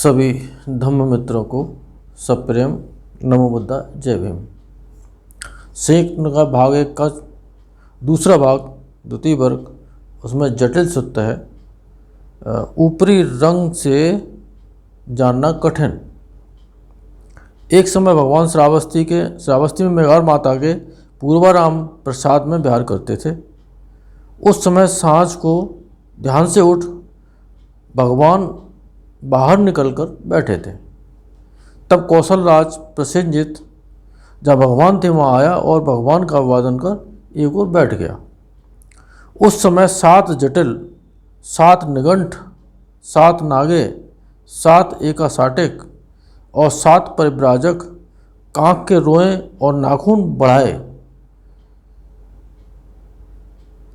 सभी धम्म मित्रों को सप्रेम नमो बुद्धा जय भीम। संयुक्त का भाग 1 का दूसरा भाग द्वितीय वर्ग, उसमें जटिल सूत्र है ऊपरी रंग से जानना कठिन। एक समय भगवान श्रावस्ती में मेघार माता के पूर्वाराम प्रसाद में विहार करते थे। उस समय सांझ को ध्यान से उठ भगवान बाहर निकलकर बैठे थे। तब कौशल राज प्रसेनजित जहाँ भगवान थे वहाँ आया और भगवान का अभिवादन कर एक ओर बैठ गया। उस समय 7 जटिल, 7 निगंठ, 7 नागे, 7 एकासाटिक और 7 परिव्राजक कांख के रोएं और नाखून बढ़ाए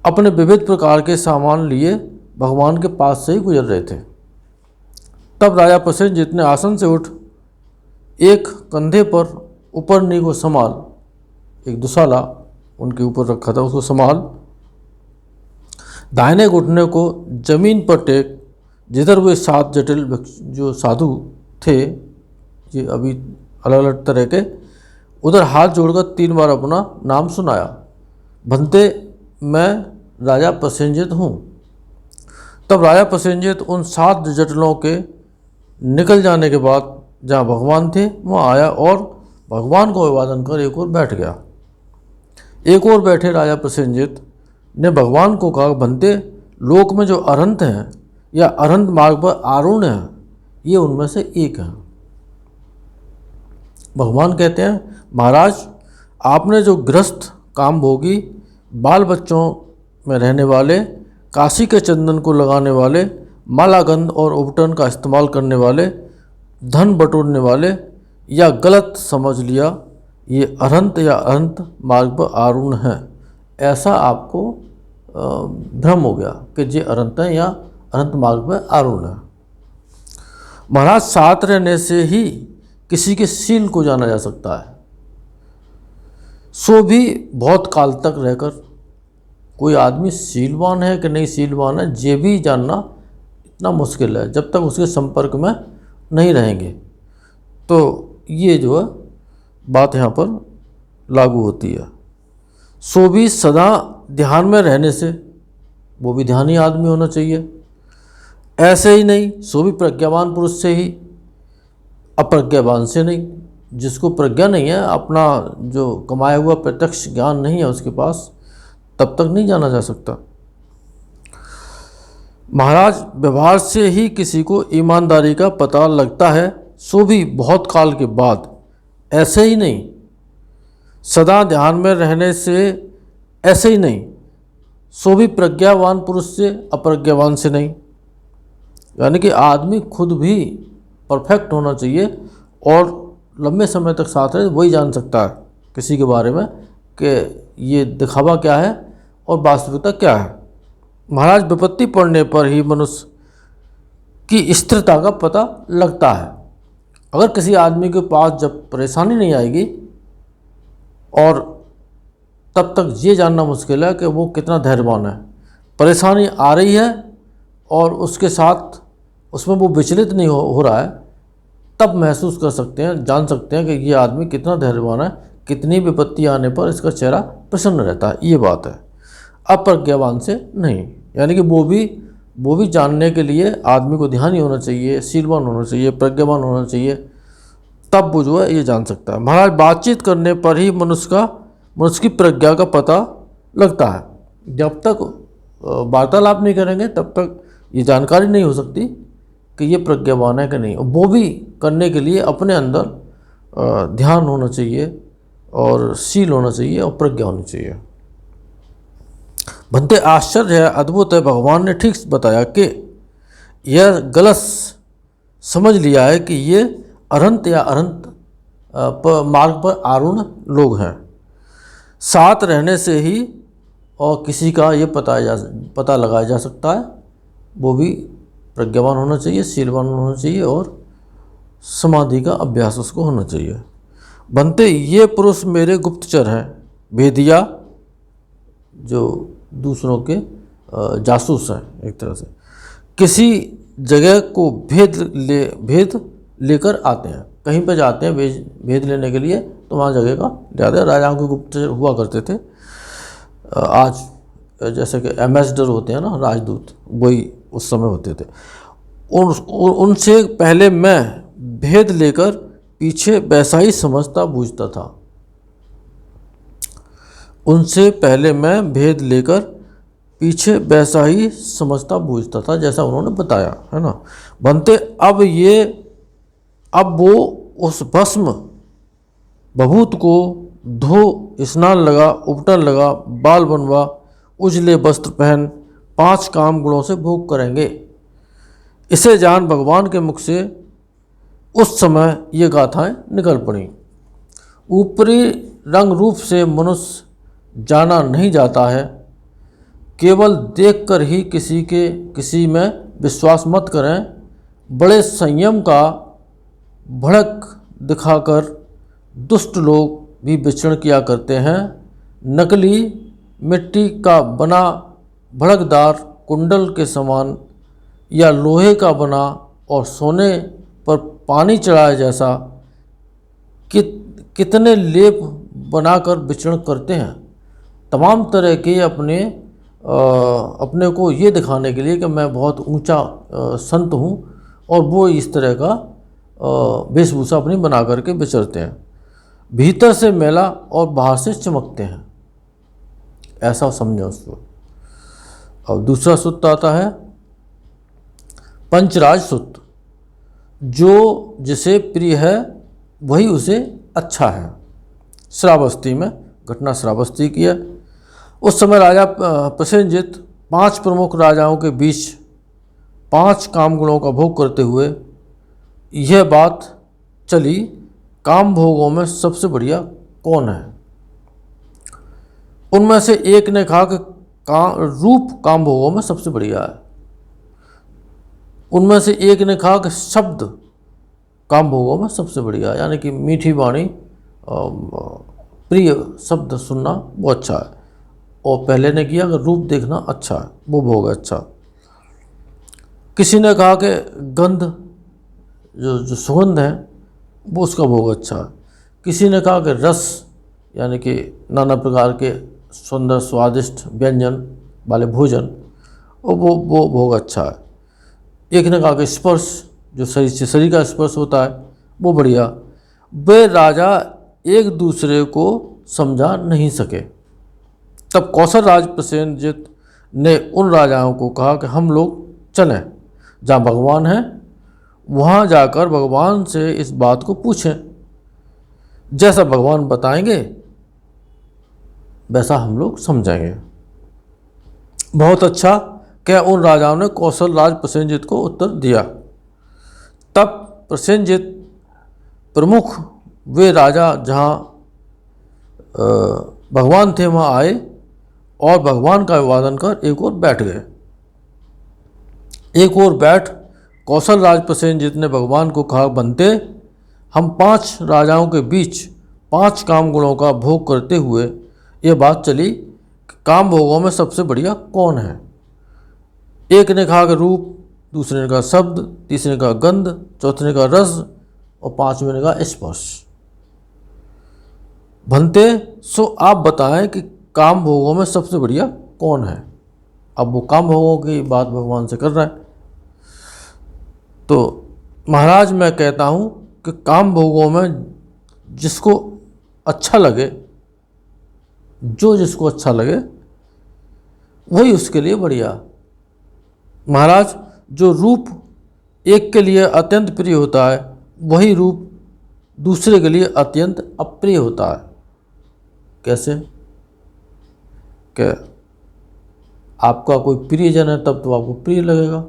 अपने विविध प्रकार के सामान लिए भगवान के पास से ही गुजर रहे थे। तब राजा प्रसेनजित ने आसन से उठ एक कंधे पर उपरनी को संभाल, एक दुसाला उनके ऊपर रखा था उसको संभाल, दाहिने घुटने को जमीन पर टेक जिधर वे 7 जटिल जो साधु थे, ये अभी अलग अलग तरह के, उधर हाथ जोड़कर 3 बार अपना नाम सुनाया। भंते मैं राजा प्रसेनजित हूँ। तब राजा प्रसेनजित उन 7 जटिलों के निकल जाने के बाद जहाँ भगवान थे वहाँ आया और भगवान को अभिवादन कर एक ओर बैठ गया। एक ओर बैठे राजा प्रसेनजित ने भगवान को कहा, भंते लोक में जो अरहंत हैं या अरहंत मार्ग पर आरूढ़ हैं, ये उनमें से एक हैं। भगवान कहते हैं, महाराज आपने जो गृहस्थ कामभोगी बाल बच्चों में रहने वाले, काशी के चंदन को लगाने वाले, मालागंध और उपटन का इस्तेमाल करने वाले, धन बटोरने वाले या गलत समझ लिया ये अरहंत या अरहंत मार्ग पर आरूढ़ हैं, ऐसा आपको भ्रम हो गया कि ये अरहंत हैं या अरहंत मार्ग पर आरूढ़ हैं। महाराज साथ रहने से ही किसी के शील को जाना जा सकता है, सो भी बहुत काल तक रहकर कोई आदमी शीलवान है कि नहीं शीलवान है ये भी जानना इतना मुश्किल है जब तक उसके संपर्क में नहीं रहेंगे। तो ये जो है बात यहाँ पर लागू होती है। सो भी सदा ध्यान में रहने से, वो भी ध्यानी आदमी होना चाहिए। ऐसे ही नहीं, सो भी प्रज्ञावान पुरुष से ही, अप्रज्ञावान से नहीं। जिसको प्रज्ञा नहीं है, अपना जो कमाया हुआ प्रत्यक्ष ज्ञान नहीं है उसके पास, तब तक नहीं जाना जा सकता। महाराज व्यवहार से ही किसी को ईमानदारी का पता लगता है, सो भी बहुत काल के बाद। ऐसे ही नहीं, सदा ध्यान में रहने से, ऐसे ही नहीं, सो भी प्रज्ञावान पुरुष से, अप्रज्ञावान से नहीं। यानी कि आदमी खुद भी परफेक्ट होना चाहिए और लंबे समय तक साथ रहे, वही जान सकता है किसी के बारे में कि ये दिखावा क्या है और वास्तविकता क्या है। महाराज विपत्ति पड़ने पर ही मनुष्य की स्थिरता का पता लगता है। अगर किसी आदमी के पास जब परेशानी नहीं आएगी और तब तक ये जानना मुश्किल है कि वो कितना धैर्यवान है। परेशानी आ रही है और उसके साथ उसमें वो विचलित नहीं हो रहा है, तब महसूस कर सकते हैं, जान सकते हैं कि ये आदमी कितना धैर्यवान है, कितनी विपत्ति आने पर इसका चेहरा प्रसन्न रहता है। ये बात है, अप्रज्ञावान से नहीं। यानी कि वो भी जानने के लिए आदमी को ध्यानी होना चाहिए, शीलवान होना चाहिए, प्रज्ञावान होना चाहिए, तब वो जो है ये जान सकता है। महाराज बातचीत करने पर ही मनुष्य की प्रज्ञा का पता लगता है। जब तक वार्तालाप नहीं करेंगे तब तक ये जानकारी नहीं हो सकती कि ये प्रज्ञावान है कि नहीं। वो भी करने के लिए अपने अंदर ध्यान होना चाहिए और शील होना चाहिए और प्रज्ञा होनी चाहिए। भंते आश्चर्य है, अद्भुत है, भगवान ने ठीक बताया कि यह गलत समझ लिया है कि ये अरहंत या अरहंत मार्ग पर आरूढ़ लोग हैं। साथ रहने से ही और किसी का ये पता लगाया जा सकता है। वो भी प्रज्ञावान होना चाहिए, शीलवान होना चाहिए और समाधि का अभ्यास उसको होना चाहिए। बनते ये पुरुष मेरे गुप्तचर हैं, भेदिया जो दूसरों के जासूस हैं एक तरह से। किसी जगह को भेद लेकर आते हैं। कहीं पर जाते हैं भेद लेने के लिए तो वहाँ जगह का ले आते हैं। राजाओं के गुप्तचर हुआ करते थे। आज जैसे कि एम्बेसडर होते हैं ना, राजदूत, वही उस समय होते थे। उनसे पहले मैं भेद लेकर पीछे वैसा ही समझता बूझता था। उनसे पहले मैं भेद लेकर पीछे वैसा ही समझता बूझता था जैसा उन्होंने बताया, है ना। बनते अब वो उस भस्म बभूत को धो स्नान लगा, उपटन लगा, बाल बनवा, उजले वस्त्र पहन 5 काम गुणों से भोग करेंगे। इसे जान भगवान के मुख से उस समय ये गाथाएं निकल पड़ी। ऊपरी रंग रूप से मनुष्य जाना नहीं जाता है, केवल देखकर ही किसी में विश्वास मत करें। बड़े संयम का भड़क दिखाकर दुष्ट लोग भी विचरण किया करते हैं। नकली मिट्टी का बना भड़कदार कुंडल के समान या लोहे का बना और सोने पर पानी चढ़ाए जैसा कितने लेप बनाकर विचरण करते हैं। तमाम तरह के अपने को ये दिखाने के लिए कि मैं बहुत ऊंचा संत हूँ, और वो इस तरह का वेशभूषा अपनी बना करके विचरते हैं। भीतर से मैला और बाहर से चमकते हैं, ऐसा समझो उसको। और दूसरा सूत्र आता है पंचराज सूत्र। जो जिसे प्रिय है वही उसे अच्छा है। श्रावस्ती में घटना श्रावस्ती की है। उस समय राजा प्रसेनजित 5 प्रमुख राजाओं के बीच 5 काम गुणों का भोग करते हुए यह बात चली, काम भोगों में सबसे बढ़िया कौन है। उनमें से एक ने कहा कि रूप काम भोगों में सबसे बढ़िया है। उनमें से एक ने कहा कि शब्द काम भोगों में सबसे बढ़िया है, यानी कि मीठी वाणी, प्रिय शब्द सुनना वो अच्छा है। और पहले ने किया कि रूप देखना अच्छा है, वो भोग है अच्छा। किसी ने कहा कि गंध, जो सुगंध है, वो उसका भोग अच्छा है। किसी ने कहा कि रस, यानी कि नाना प्रकार के सुंदर स्वादिष्ट व्यंजन वाले भोजन, वो भोग अच्छा है। एक ने कहा कि स्पर्श, जो शरीर से शरीर का स्पर्श होता है, वो बढ़िया। वे राजा एक दूसरे को समझा नहीं सके। तब कौशल राज प्रसेनजित ने उन राजाओं को कहा कि हम लोग चलें, जहाँ भगवान हैं वहाँ जाकर भगवान से इस बात को पूछें। जैसा भगवान बताएंगे वैसा हम लोग समझेंगे। बहुत अच्छा, क्या उन राजाओं ने कौशल राज प्रसेनजित को उत्तर दिया। तब प्रसेनजित प्रमुख वे राजा जहाँ भगवान थे वहाँ आए और भगवान का अभिवादन कर एक ओर बैठ गए। एक ओर बैठ कौशल राज प्रसेनजित ने भगवान को कहा, बनते हम 5 राजाओं के बीच 5 काम गुणों का भोग करते हुए ये बात चली, काम भोगों में सबसे बढ़िया कौन है। एक ने कहा कि रूप, दूसरे ने कहा शब्द, तीसरे ने कहा गंध, चौथे ने कहा रस और 5वें ने कहा स्पर्श। बनते सो आप बताएं कि काम भोगों में सबसे बढ़िया कौन है। अब वो काम भोगों की बात भगवान से कर रहा है। तो महाराज मैं कहता हूँ कि काम भोगों में जिसको अच्छा लगे, जो जिसको अच्छा लगे वही उसके लिए बढ़िया। महाराज, जो रूप एक के लिए अत्यंत प्रिय होता है वही रूप दूसरे के लिए अत्यंत अप्रिय होता है। कैसे? क्या आपका कोई प्रियजन है तब तो आपको प्रिय लगेगा,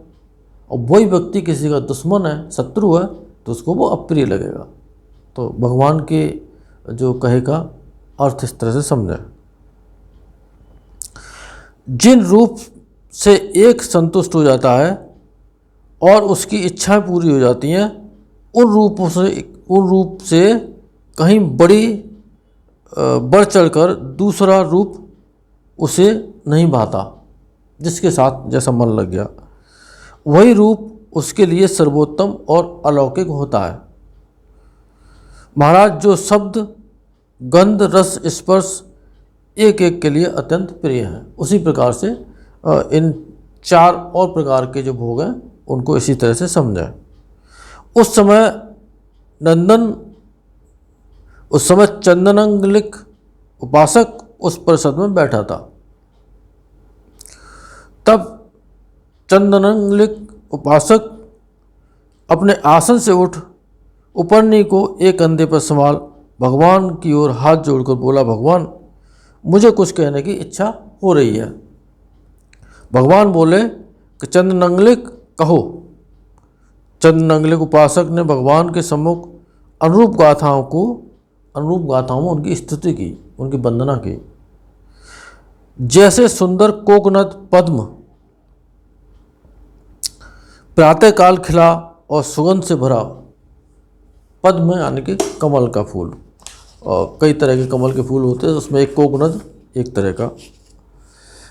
और वही व्यक्ति किसी का दुश्मन है, शत्रु है, तो उसको वो अप्रिय लगेगा। तो भगवान के जो कहे का अर्थ इस तरह से समझें। जिन रूप से एक संतुष्ट हो जाता है और उसकी इच्छाएं पूरी हो जाती हैं, उन रूप से कहीं बढ़ चढ़कर दूसरा रूप उसे नहीं भाता, जिसके साथ जैसा मन लग गया। वही रूप उसके लिए सर्वोत्तम और अलौकिक होता है। महाराज, जो शब्द, गंध, रस, स्पर्श एक एक के लिए अत्यंत प्रिय हैं, उसी प्रकार से इन 4 और प्रकार के जो भोग हैं उनको इसी तरह से समझें। उस समय चंदनांगलिक उपासक उस परिषद में बैठा था। तब चंदनांगलिक उपासक अपने आसन से उठ उपरनी को एक कंधे पर संभाल भगवान की ओर हाथ जोड़कर बोला, भगवान, मुझे कुछ कहने की इच्छा हो रही है। भगवान बोले कि चंदनांगलिक कहो। चंदनांगलिक उपासक ने भगवान के सम्मुख अनुरूप गाथाओं में उनकी स्तुति की, उनकी वंदना की। जैसे सुंदर कोकनद पद्म प्रातःकाल खिला और सुगंध से भरा, पद्म यानी कि कमल का फूल, और कई तरह के कमल के फूल होते हैं, उसमें एक कोकनद एक तरह का,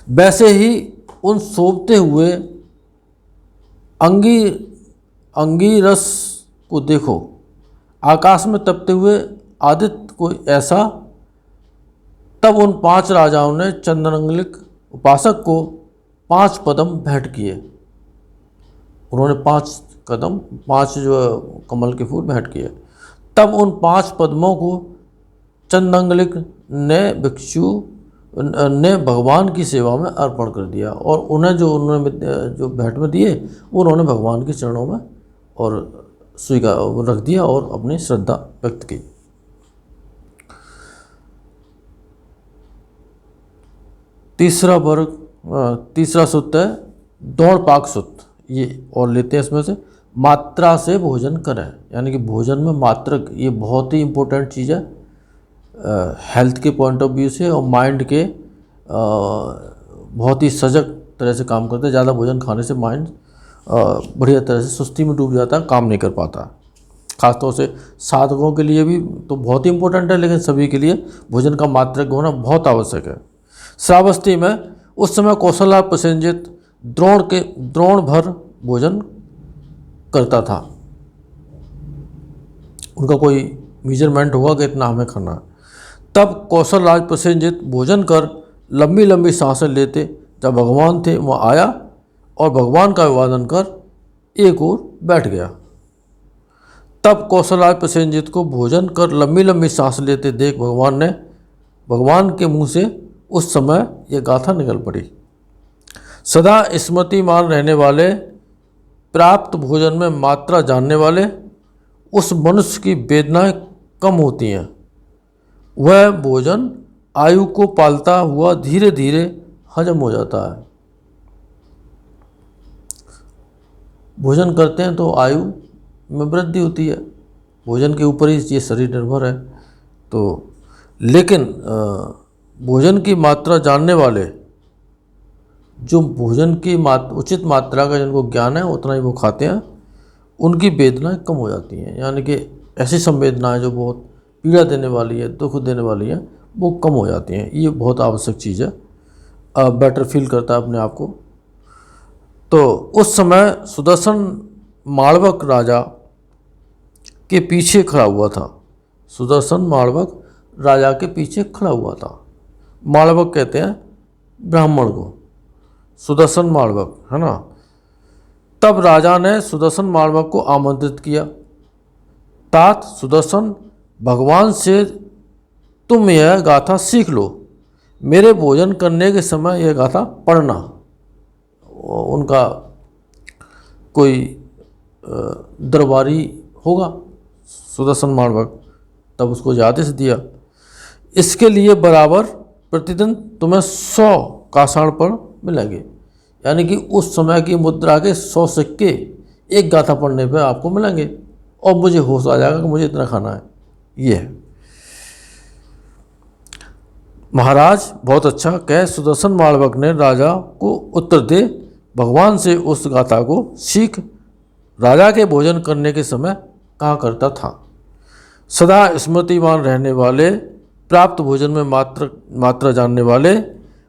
वैसे ही उन शोभते हुए अंगीरस को देखो। आकाश में तपते हुए आदित्य को ऐसा। तब उन 5 राजाओं ने चंदनांगलिक उपासक को 5 पद्म भेंट किए। उन्होंने 5 जो कमल के फूल भेंट किए। तब उन 5 पद्मों को चंदनांगलिक ने भगवान की सेवा में अर्पण कर दिया, और उन्हें जो भेंट में दिए वो उन्होंने भगवान के चरणों में और स्वीकार रख दिया और अपनी श्रद्धा व्यक्त की। तीसरा सूत्र है दौड़पाक सूत्र। ये और लेते हैं इसमें से, मात्रा से भोजन करें, यानी कि भोजन में मात्रक, ये बहुत ही इम्पोर्टेंट चीज़ है हेल्थ के पॉइंट ऑफ व्यू से, और माइंड के बहुत ही सजग तरह से काम करते हैं। ज़्यादा भोजन खाने से माइंड बढ़िया तरह से सुस्ती में डूब जाता है, काम नहीं कर पाता। खासतौर से साधकों के लिए भी तो बहुत ही इम्पोर्टेंट है, लेकिन सभी के लिए भोजन का मात्रक होना बहुत आवश्यक है। श्रावस्ती में उस समय कौशल्या प्रसेनजित द्रोण भर भोजन करता था। उनका कोई मेजरमेंट होगा कि इतना हमें खाना है। तब कौशलराज प्रसेनजित भोजन कर लंबी लंबी सांसें लेते। जब भगवान थे वह आया और भगवान का अभिवादन कर एक ओर बैठ गया। तब कौशलराज प्रसेनजित को भोजन कर लंबी लंबी सांस लेते देख भगवान के मुंह से उस समय यह गाथा निकल पड़ी। सदा स्मृतिमान रहने वाले, प्राप्त भोजन में मात्रा जानने वाले उस मनुष्य की वेदनाएं कम होती हैं। वह भोजन आयु को पालता हुआ धीरे धीरे हजम हो जाता है। भोजन करते हैं तो आयु में वृद्धि होती है, भोजन के ऊपर ही ये शरीर निर्भर है। तो लेकिन भोजन की मात्रा जानने वाले, जो भोजन की उचित मात्रा का जिनको ज्ञान है उतना ही वो खाते हैं, उनकी वेदनाएं कम हो जाती हैं। यानी कि ऐसी संवेदनाएं जो बहुत पीड़ा देने वाली है, दुख देने वाली है, वो कम हो जाती हैं। ये बहुत आवश्यक चीज़ है, बेटर फील करता है अपने आप को। तो उस समय सुदर्शन मालवक राजा के पीछे खड़ा हुआ था। सुदर्शन मालवक राजा के पीछे खड़ा हुआ था। मालवक कहते हैं ब्राह्मण को, सुदर्शन मालवक है ना। तब राजा ने सुदर्शन मालवक को आमंत्रित किया। तात सुदर्शन, भगवान से तुम यह गाथा सीख लो, मेरे भोजन करने के समय यह गाथा पढ़ना। उनका कोई दरबारी होगा सुदर्शन मालवक, तब उसको याद से दिया। इसके लिए बराबर प्रतिदिन तुम्हें 100 काषाण पर मिलेंगे। यानी कि उस समय की मुद्रा के 100 सिक्के एक गाथा पढ़ने पे आपको मिलेंगे, और मुझे होश आ जाएगा कि मुझे इतना खाना है। ये है। महाराज बहुत अच्छा कह सुदर्शन मालवक ने राजा को उत्तर दे, भगवान से उस गाथा को सीख। राजा के भोजन करने के समय कहा करता था, सदा स्मृतिमान रहने वाले, प्राप्त भोजन में मात्रा जानने वाले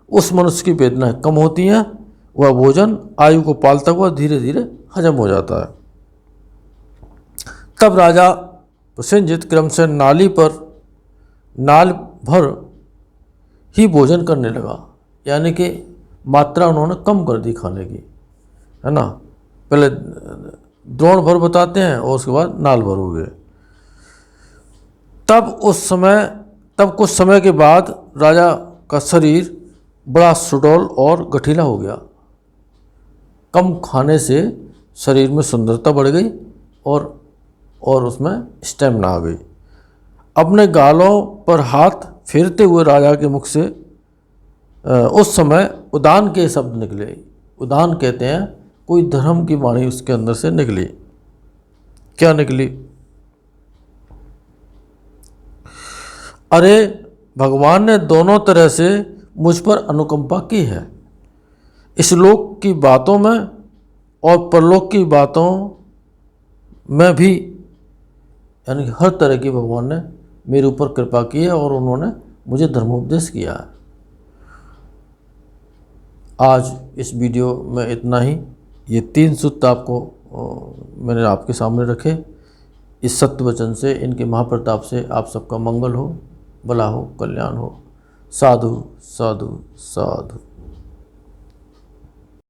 उस मनुष्य की वेदनाएं कम होती हैं। वह भोजन आयु को पालता हुआ धीरे धीरे हजम हो जाता है। तब राजा प्रसेनजित क्रमशः नाल भर ही भोजन करने लगा, यानी कि मात्रा उन्होंने कम कर दी खाने की, है ना। पहले द्रोण भर बताते हैं और उसके बाद नाल भर हो गए। तब कुछ समय के बाद राजा का शरीर बड़ा सुडौल और गठीला हो गया। कम खाने से शरीर में सुंदरता बढ़ गई और उसमें स्टेमिना आ गई। अपने गालों पर हाथ फेरते हुए राजा के मुख से उस समय उदान के शब्द निकले। उदान कहते हैं कोई धर्म की वाणी उसके अंदर से निकली। क्या निकली? अरे भगवान ने दोनों तरह से मुझ पर अनुकंपा की है। इस लोक की बातों में और परलोक की बातों में भी, यानी हर तरह की भगवान ने मेरे ऊपर कृपा की है और उन्होंने मुझे धर्मोपदेश किया है। आज इस वीडियो में इतना ही। ये 3 सूत्र आपको मैंने आपके सामने रखे। इस सत्य वचन से, इनके महाप्रताप से आप सबका मंगल हो, भला हो, कल्याण हो। साधु साधु साधु।